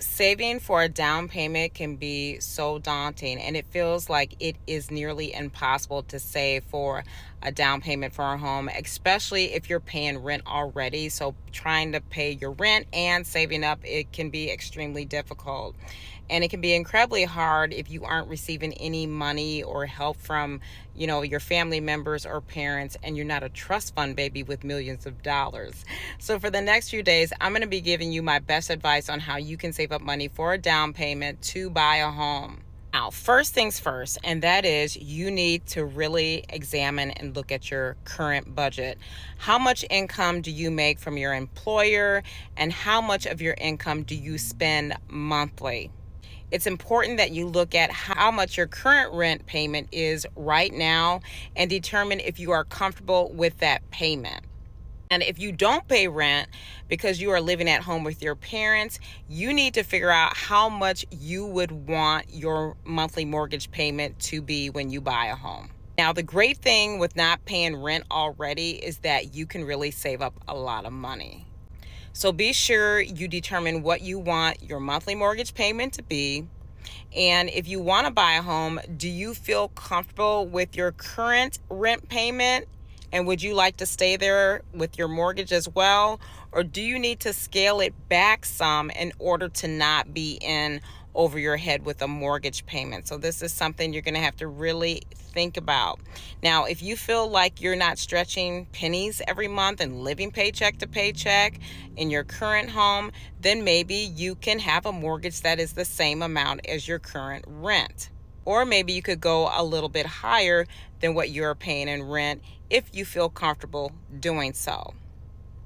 Saving for a down payment can be so daunting, and it feels like it is nearly impossible to save for a down payment for a home, especially if you're paying rent already. So, trying to pay your rent and saving up, it can be extremely difficult. And it can be incredibly hard if you aren't receiving any money or help from, your family members or parents, and you're not a trust fund baby with millions of dollars. So for the next few days, I'm going to be giving you my best advice on how you can save up money for a down payment to buy a home. Now, first things first, and that is you need to really examine and look at your current budget. How much income do you make from your employer, and how much of your income do you spend monthly? It's important that you look at how much your current rent payment is right now and determine if you are comfortable with that payment. And if you don't pay rent because you are living at home with your parents, you need to figure out how much you would want your monthly mortgage payment to be when you buy a home. Now, the great thing with not paying rent already is that you can really save up a lot of money. So be sure you determine what you want your monthly mortgage payment to be. And if you want to buy a home, do you feel comfortable with your current rent payment? And would you like to stay there with your mortgage as well? Or do you need to scale it back some in order to not be in over your head with a mortgage payment? So this is something you're going to have to really think about. Now, if you feel like you're not stretching pennies every month and living paycheck to paycheck in your current home, then maybe you can have a mortgage that is the same amount as your current rent. Or maybe you could go a little bit higher than what you're paying in rent if you feel comfortable doing so.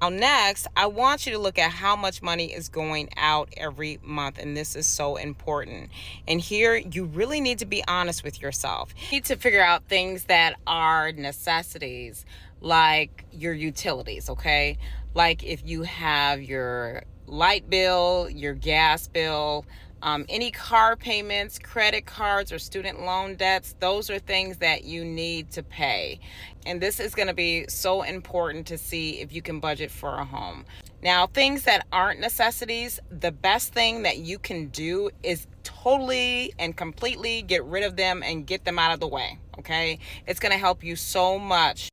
Now, next, I want you to look at how much money is going out every month, and this is so important. And here, you really need to be honest with yourself. You need to figure out things that are necessities, like your utilities, okay? Like if you have your light bill, your gas bill, any car payments, credit cards, or student loan debts, those are things that you need to pay. And this is going to be so important to see if you can budget for a home. Now, things that aren't necessities, the best thing that you can do is totally and completely get rid of them and get them out of the way, okay? It's going to help you so much.